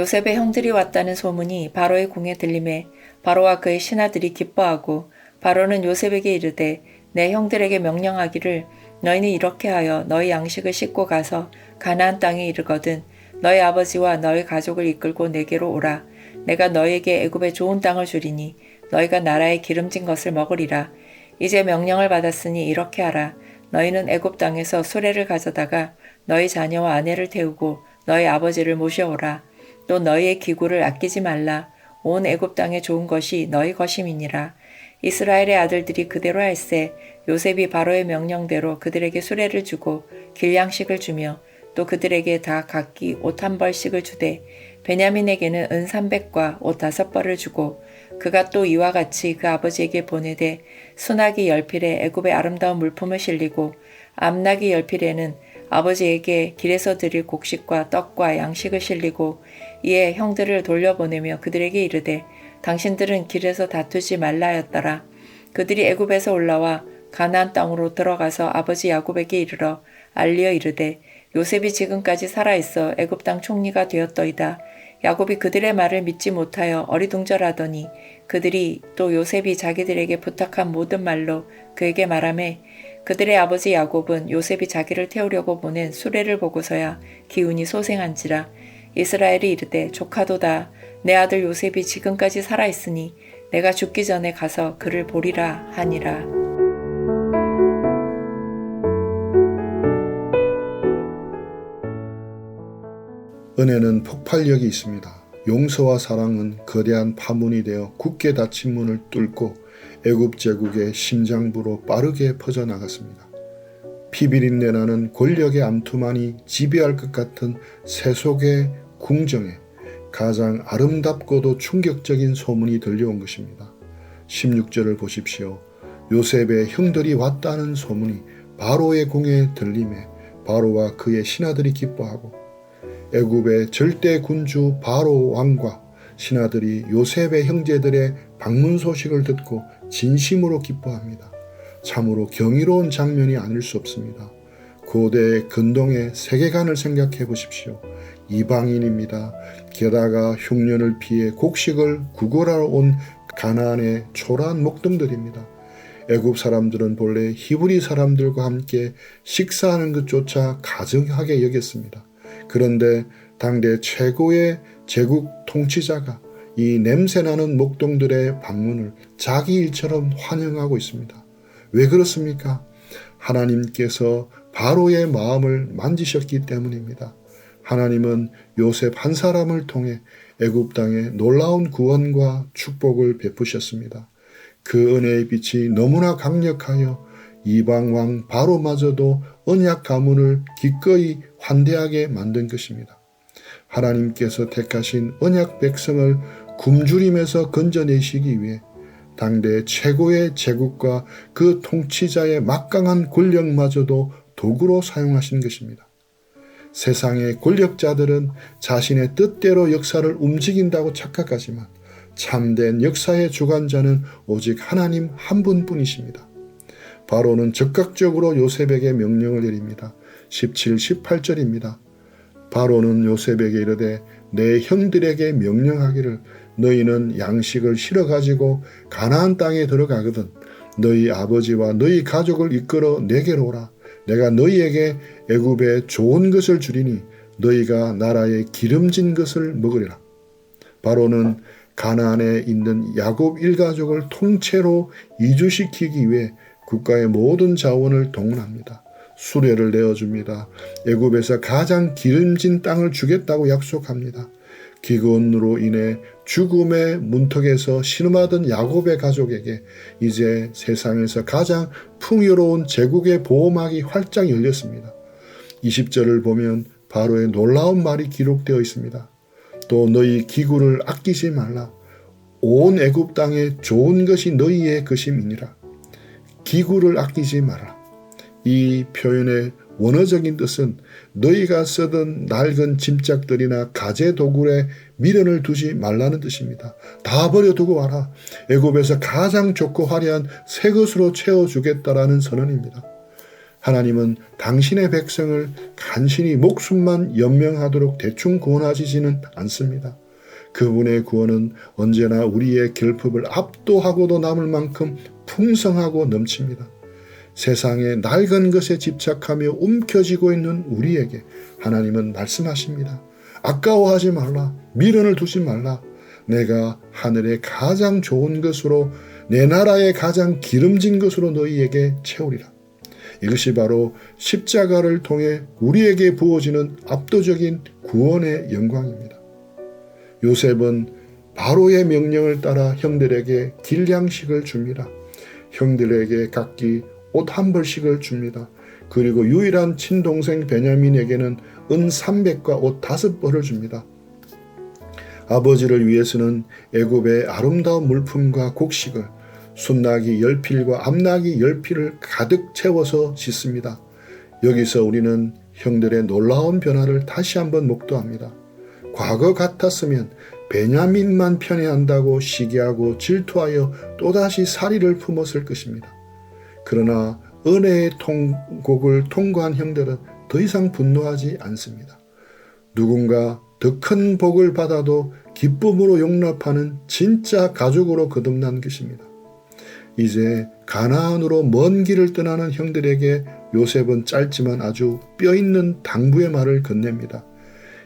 요셉의 형들이 왔다는 소문이 바로의 궁에 들림에 바로와 그의 신하들이 기뻐하고 바로는 요셉에게 이르되 내 형들에게 명령하기를 너희는 이렇게 하여 너희 양식을 싣고 가서 가나안 땅에 이르거든 너희 아버지와 너희 가족을 이끌고 내게로 오라. 내가 너희에게 애굽의 좋은 땅을 주리니 너희가 나라의 기름진 것을 먹으리라. 이제 명령을 받았으니 이렇게 하라. 너희는 애굽 땅에서 수레를 가져다가 너희 자녀와 아내를 태우고 너희 아버지를 모셔오라. 또 너희의 기구를 아끼지 말라. 온 애굽 땅에 좋은 것이 너희 것임이니라. 이스라엘의 아들들이 그대로 할세 요셉이 바로의 명령대로 그들에게 수레를 주고 길양식을 주며 또 그들에게 다 각기 옷 한 벌씩을 주되 베냐민에게는 은 300과 옷 5벌을 주고 그가 또 이와 같이 그 아버지에게 보내되 순하기 10필에 애굽의 아름다운 물품을 실리고 암나기 10필에는 아버지에게 길에서 드릴 곡식과 떡과 양식을 실리고 이에 형들을 돌려보내며 그들에게 이르되 당신들은 길에서 다투지 말라 하였더라. 그들이 애굽에서 올라와 가나안 땅으로 들어가서 아버지 야곱에게 이르러 알리어 이르되 요셉이 지금까지 살아있어 애굽 땅 총리가 되었더이다. 야곱이 그들의 말을 믿지 못하여 어리둥절하더니 그들이 또 요셉이 자기들에게 부탁한 모든 말로 그에게 말하매 그들의 아버지 야곱은 요셉이 자기를 태우려고 보낸 수레를 보고서야 기운이 소생한지라. 이스라엘이 이르되 조카도다. 내 아들 요셉이 지금까지 살아있으니 내가 죽기 전에 가서 그를 보리라 하니라. 은혜는 폭발력이 있습니다. 용서와 사랑은 거대한 파문이 되어 굳게 닫힌 문을 뚫고 애굽 제국의 심장부로 빠르게 퍼져나갔습니다. 피비린내 나는 권력의 암투만이 지배할 것 같은 세속의 궁정에 가장 아름답고도 충격적인 소문이 들려온 것입니다. 16절을 보십시오. 요셉의 형들이 왔다는 소문이 바로의 궁에 들림에 바로와 그의 신하들이 기뻐하고 애굽의 절대 군주 바로 왕과 신하들이 요셉의 형제들의 방문 소식을 듣고 진심으로 기뻐합니다. 참으로 경이로운 장면이 아닐 수 없습니다. 고대 근동의 세계관을 생각해 보십시오. 이방인입니다. 게다가 흉년을 피해 곡식을 구걸하러 온 가나안의 초라한 목동들입니다. 애굽 사람들은 본래 히브리 사람들과 함께 식사하는 것조차 가증하게 여겼습니다. 그런데 당대 최고의 제국 통치자가 이 냄새나는 목동들의 방문을 자기 일처럼 환영하고 있습니다. 왜 그렇습니까? 하나님께서 바로의 마음을 만지셨기 때문입니다. 하나님은 요셉 한 사람을 통해 애굽 땅에 놀라운 구원과 축복을 베푸셨습니다. 그 은혜의 빛이 너무나 강력하여 이방 왕 바로마저도 언약 가문을 기꺼이 환대하게 만든 것입니다. 하나님께서 택하신 언약 백성을 굶주림에서 건져내시기 위해 당대 최고의 제국과 그 통치자의 막강한 권력마저도 도구로 사용하신 것입니다. 세상의 권력자들은 자신의 뜻대로 역사를 움직인다고 착각하지만 참된 역사의 주관자는 오직 하나님 한 분뿐이십니다. 바로는 적극적으로 요셉에게 명령을 내립니다. 17, 18절입니다. 바로는 요셉에게 이르되 내 형들에게 명령하기를 너희는 양식을 실어가지고 가나안 땅에 들어가거든 너희 아버지와 너희 가족을 이끌어 내게로 오라. 내가 너희에게 애굽에 좋은 것을 주리니 너희가 나라의 기름진 것을 먹으리라. 바로는 가나안에 있는 야곱 일가족을 통째로 이주시키기 위해 국가의 모든 자원을 동원합니다. 수레를 내어줍니다. 애굽에서 가장 기름진 땅을 주겠다고 약속합니다. 기근으로 인해 죽음의 문턱에서 신음하던 야곱의 가족에게 이제 세상에서 가장 풍요로운 제국의 보호막이 활짝 열렸습니다. 20절을 보면 바로의 놀라운 말이 기록되어 있습니다. 또 너희 기구를 아끼지 말라. 온 애굽 땅에 좋은 것이 너희의 것임이니라. 기구를 아끼지 마라. 이 표현의 원어적인 뜻은 너희가 쓰던 낡은 짐짝들이나 가재 도구에 미련을 두지 말라는 뜻입니다. 다 버려두고 와라. 애굽에서 가장 좋고 화려한 새 것으로 채워주겠다라는 선언입니다. 하나님은 당신의 백성을 간신히 목숨만 연명하도록 대충 구원하시지는 않습니다. 그분의 구원은 언제나 우리의 결핍을 압도하고도 남을 만큼 풍성하고 넘칩니다. 세상의 낡은 것에 집착하며 움켜쥐고 있는 우리에게 하나님은 말씀하십니다. 아까워하지 말라. 미련을 두지 말라. 내가 하늘의 가장 좋은 것으로 내 나라의 가장 기름진 것으로 너희에게 채우리라. 이것이 바로 십자가를 통해 우리에게 부어지는 압도적인 구원의 영광입니다. 요셉은 바로의 명령을 따라 형들에게 길량식을 줍니다. 형들에게 각기 옷 한 벌씩을 줍니다. 그리고 유일한 친동생 베냐민에게는 은 300과 옷 5벌을 줍니다. 아버지를 위해서는 애굽의 아름다운 물품과 곡식을 순나기 10필과 암나기 10필을 가득 채워서 싣습니다. 여기서 우리는 형들의 놀라운 변화를 다시 한번 목도합니다. 과거 같았으면 베냐민만 편애한다고 시기하고 질투하여 또다시 사리를 품었을 것입니다. 그러나 은혜의 통곡을 통과한 형들은 더 이상 분노하지 않습니다. 누군가 더 큰 복을 받아도 기쁨으로 용납하는 진짜 가족으로 거듭난 것입니다. 이제 가나안으로 먼 길을 떠나는 형들에게 요셉은 짧지만 아주 뼈있는 당부의 말을 건넵니다.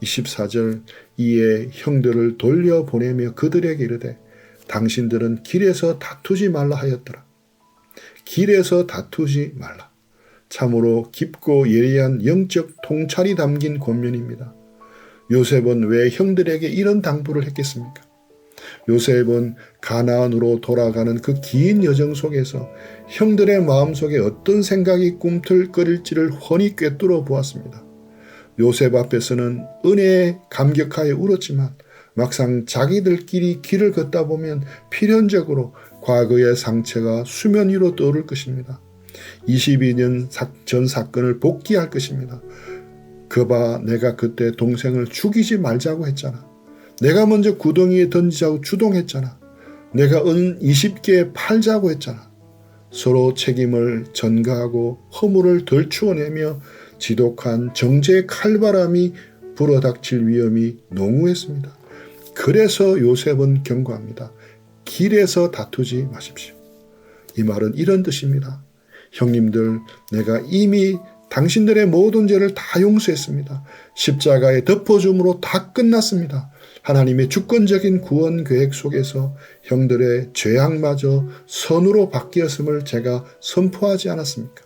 24절 이에 형들을 돌려보내며 그들에게 이르되 당신들은 길에서 다투지 말라 하였더라. 길에서 다투지 말라. 참으로 깊고 예리한 영적 통찰이 담긴 권면입니다. 요셉은 왜 형들에게 이런 당부를 했겠습니까? 요셉은 가나안으로 돌아가는 그 긴 여정 속에서 형들의 마음속에 어떤 생각이 꿈틀거릴지를 훤히 꿰뚫어 보았습니다. 요셉 앞에서는 은혜에 감격하여 울었지만 막상 자기들끼리 길을 걷다 보면 필연적으로 과거의 상처가 수면 위로 떠오를 것입니다. 22년 전 사건을 복기할 것입니다. 그봐 내가 그때 동생을 죽이지 말자고 했잖아. 내가 먼저 구덩이에 던지자고 주동했잖아. 내가 은 20개 팔자고 했잖아. 서로 책임을 전가하고 허물을 덜추어내며 지독한 정죄의 칼바람이 불어닥칠 위험이 농후했습니다. 그래서 요셉은 경고합니다. 길에서 다투지 마십시오. 이 말은 이런 뜻입니다. 형님들, 내가 이미 당신들의 모든 죄를 다 용서했습니다. 십자가에 덮어줌으로 다 끝났습니다. 하나님의 주권적인 구원 계획 속에서 형들의 죄악마저 선으로 바뀌었음을 제가 선포하지 않았습니까?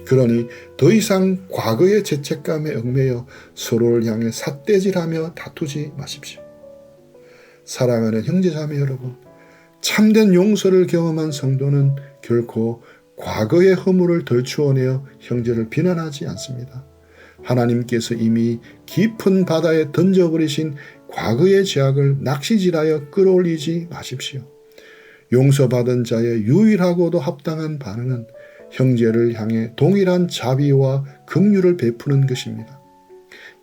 그러니 더 이상 과거의 죄책감에 얽매여 서로를 향해 삿대질하며 다투지 마십시오. 사랑하는 형제자매 여러분, 참된 용서를 경험한 성도는 결코 과거의 허물을 덜추어내어 형제를 비난하지 않습니다. 하나님께서 이미 깊은 바다에 던져버리신 과거의 죄악을 낚시질하여 끌어올리지 마십시오. 용서받은 자의 유일하고도 합당한 반응은 형제를 향해 동일한 자비와 긍휼을 베푸는 것입니다.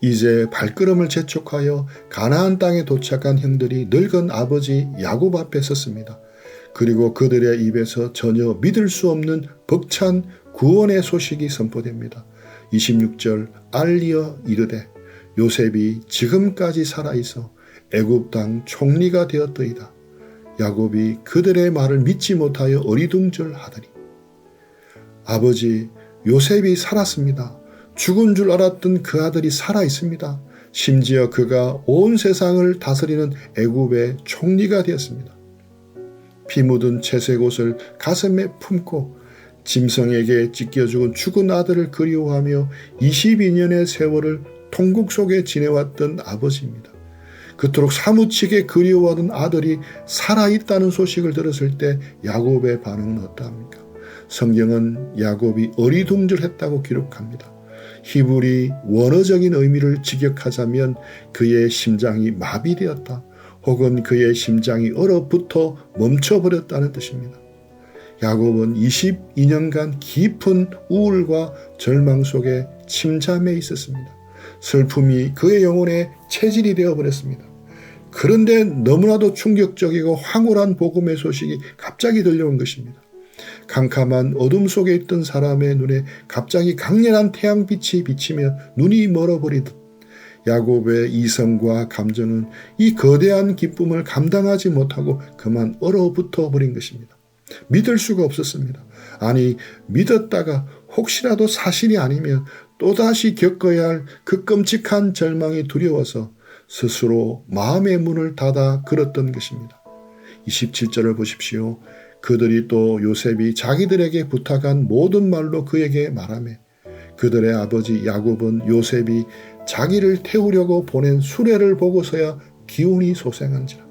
이제 발걸음을 재촉하여 가나안 땅에 도착한 형들이 늙은 아버지 야곱 앞에 섰습니다. 그리고 그들의 입에서 전혀 믿을 수 없는 벅찬 구원의 소식이 선포됩니다. 26절 알리어 이르되 요셉이 지금까지 살아있어 애굽 땅 총리가 되었더이다. 야곱이 그들의 말을 믿지 못하여 어리둥절하더니 아버지, 요셉이 살았습니다. 죽은 줄 알았던 그 아들이 살아있습니다. 심지어 그가 온 세상을 다스리는 애굽의 총리가 되었습니다. 피 묻은 채색 옷을 가슴에 품고 짐승에게 찢겨 죽은 죽은 아들을 그리워하며 22년의 세월을 통곡 속에 지내왔던 아버지입니다. 그토록 사무치게 그리워하던 아들이 살아있다는 소식을 들었을 때 야곱의 반응은 어떠합니까? 성경은 야곱이 어리둥절했다고 기록합니다. 히브리 원어적인 의미를 직역하자면 그의 심장이 마비되었다, 혹은 그의 심장이 얼어붙어 멈춰버렸다는 뜻입니다. 야곱은 22년간 깊은 우울과 절망 속에 침잠해 있었습니다. 슬픔이 그의 영혼에 체질이 되어버렸습니다. 그런데 너무나도 충격적이고 황홀한 복음의 소식이 갑자기 들려온 것입니다. 캄캄한 어둠 속에 있던 사람의 눈에 갑자기 강렬한 태양빛이 비치며 눈이 멀어버리듯 야곱의 이성과 감정은 이 거대한 기쁨을 감당하지 못하고 그만 얼어붙어 버린 것입니다. 믿을 수가 없었습니다. 아니, 믿었다가 혹시라도 사실이 아니면 또다시 겪어야 할 그 끔찍한 절망이 두려워서 스스로 마음의 문을 닫아 걸었던 것입니다. 27절을 보십시오. 그들이 또 요셉이 자기들에게 부탁한 모든 말로 그에게 말하매 그들의 아버지 야곱은 요셉이 자기를 태우려고 보낸 수레를 보고서야 기운이 솟행한지라.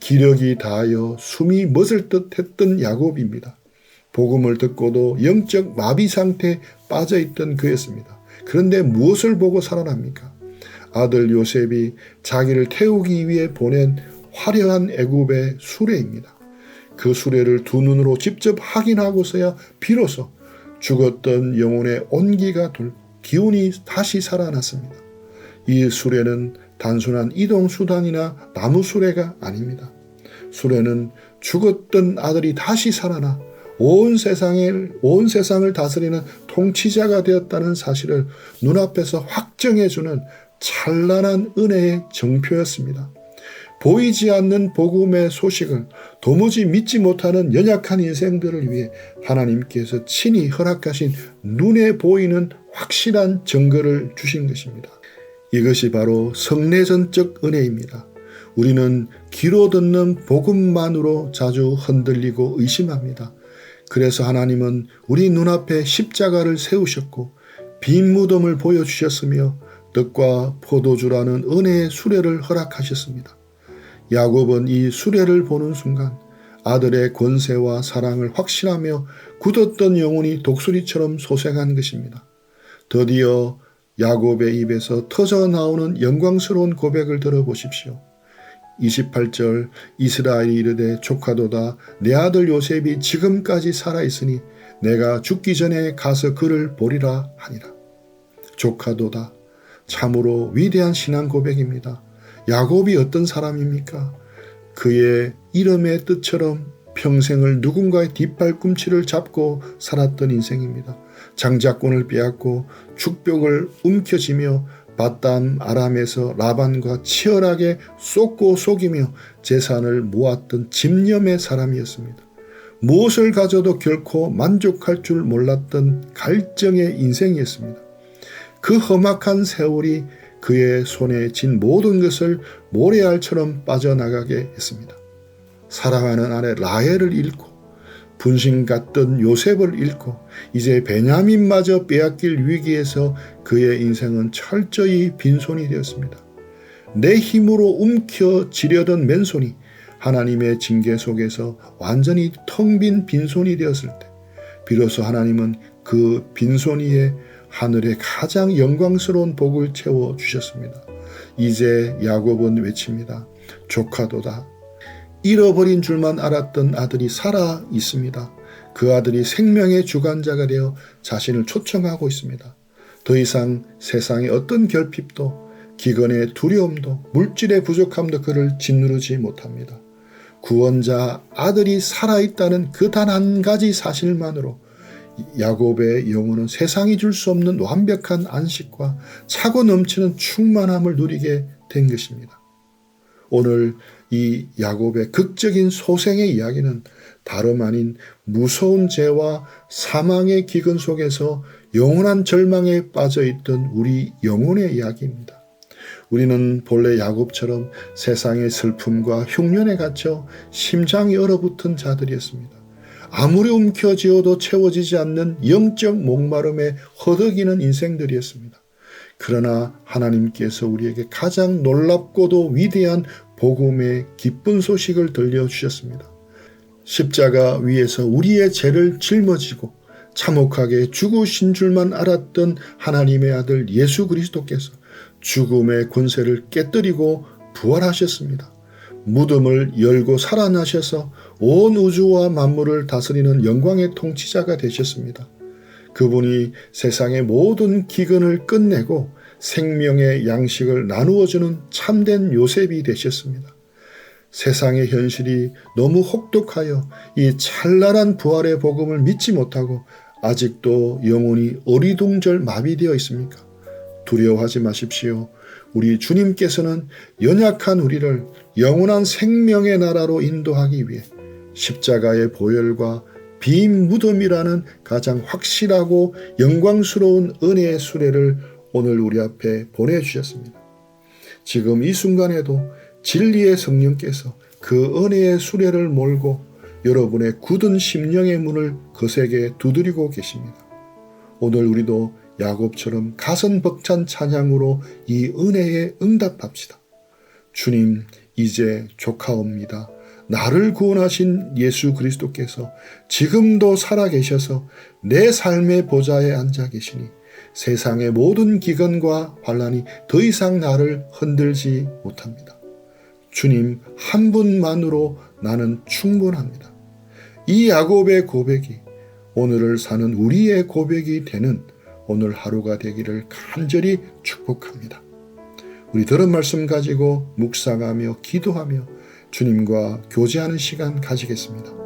기력이 다하여 숨이 멎을 듯 했던 야곱입니다. 복음을 듣고도 영적 마비 상태에 빠져있던 그였습니다. 그런데 무엇을 보고 살아납니까? 아들 요셉이 자기를 태우기 위해 보낸 화려한 애굽의 수레입니다. 그 수레를 두 눈으로 직접 확인하고서야 비로소 죽었던 영혼의 온기가 돌고 기운이 다시 살아났습니다. 이 수레는 단순한 이동수단이나 나무 수레가 아닙니다. 수레는 죽었던 아들이 다시 살아나 온 세상을 다스리는 통치자가 되었다는 사실을 눈앞에서 확정해주는 찬란한 은혜의 정표였습니다. 보이지 않는 복음의 소식을 도무지 믿지 못하는 연약한 인생들을 위해 하나님께서 친히 허락하신 눈에 보이는 확실한 증거를 주신 것입니다. 이것이 바로 성례전적 은혜입니다. 우리는 귀로 듣는 복음만으로 자주 흔들리고 의심합니다. 그래서 하나님은 우리 눈앞에 십자가를 세우셨고 빈 무덤을 보여주셨으며 떡과 포도주라는 은혜의 수레를 허락하셨습니다. 야곱은 이 수레를 보는 순간 아들의 권세와 사랑을 확신하며 굳었던 영혼이 독수리처럼 솟행한 것입니다. 드디어 야곱의 입에서 터져 나오는 영광스러운 고백을 들어보십시오. 28절 이스라엘이 이르되 조카도다 내 아들 요셉이 지금까지 살아있으니 내가 죽기 전에 가서 그를 보리라 하니라. 조카도다. 참으로 위대한 신앙 고백입니다. 야곱이 어떤 사람입니까? 그의 이름의 뜻처럼 평생을 누군가의 뒷발꿈치를 잡고 살았던 인생입니다. 장자권을 빼앗고 축복을 움켜쥐며 밧담 아람에서 라반과 치열하게 쏟고 속이며 재산을 모았던 집념의 사람이었습니다. 무엇을 가져도 결코 만족할 줄 몰랐던 갈증의 인생이었습니다. 그 험악한 세월이 그의 손에 쥔 모든 것을 모래알처럼 빠져나가게 했습니다. 사랑하는 아내 라헬을 잃고 분신 같던 요셉을 잃고 이제 베냐민마저 빼앗길 위기에서 그의 인생은 철저히 빈손이 되었습니다. 내 힘으로 움켜쥐려던 맨손이 하나님의 징계 속에서 완전히 텅 빈 빈손이 되었을 때 비로소 하나님은 그 빈손이에 하늘의 가장 영광스러운 복을 채워주셨습니다. 이제 야곱은 외칩니다. 조카도다. 잃어버린 줄만 알았던 아들이 살아 있습니다. 그 아들이 생명의 주관자가 되어 자신을 초청하고 있습니다. 더 이상 세상의 어떤 결핍도 기근의 두려움도 물질의 부족함도 그를 짓누르지 못합니다. 구원자 아들이 살아있다는 그 단 한 가지 사실만으로 야곱의 영혼은 세상이 줄 수 없는 완벽한 안식과 차고 넘치는 충만함을 누리게 된 것입니다. 오늘 이 야곱의 극적인 소생의 이야기는 다름 아닌 무서운 죄와 사망의 기근 속에서 영원한 절망에 빠져있던 우리 영혼의 이야기입니다. 우리는 본래 야곱처럼 세상의 슬픔과 흉년에 갇혀 심장이 얼어붙은 자들이었습니다. 아무리 움켜쥐어도 채워지지 않는 영적 목마름에 허덕이는 인생들이었습니다. 그러나 하나님께서 우리에게 가장 놀랍고도 위대한 복음의 기쁜 소식을 들려주셨습니다. 십자가 위에서 우리의 죄를 짊어지고 참혹하게 죽으신 줄만 알았던 하나님의 아들 예수 그리스도께서 죽음의 권세를 깨뜨리고 부활하셨습니다. 무덤을 열고 살아나셔서 온 우주와 만물을 다스리는 영광의 통치자가 되셨습니다. 그분이 세상의 모든 기근을 끝내고 생명의 양식을 나누어주는 참된 요셉이 되셨습니다. 세상의 현실이 너무 혹독하여 이 찬란한 부활의 복음을 믿지 못하고 아직도 영혼이 어리둥절 마비되어 있습니까? 두려워하지 마십시오. 우리 주님께서는 연약한 우리를 영원한 생명의 나라로 인도하기 위해 십자가의 보혈과 빈 무덤이라는 가장 확실하고 영광스러운 은혜의 수레를 오늘 우리 앞에 보내주셨습니다. 지금 이 순간에도 진리의 성령께서 그 은혜의 수레를 몰고 여러분의 굳은 심령의 문을 거세게 두드리고 계십니다. 오늘 우리도 야곱처럼 가슴 벅찬 찬양으로 이 은혜에 응답합시다. 주님, 이제 조카옵니다. 나를 구원하신 예수 그리스도께서 지금도 살아계셔서 내 삶의 보좌에 앉아 계시니 세상의 모든 기근과 환난이 더 이상 나를 흔들지 못합니다. 주님 한 분만으로 나는 충분합니다. 이 야곱의 고백이 오늘을 사는 우리의 고백이 되는 오늘 하루가 되기를 간절히 축복합니다. 우리 들은 말씀 가지고 묵상하며 기도하며 주님과 교제하는 시간 가지겠습니다.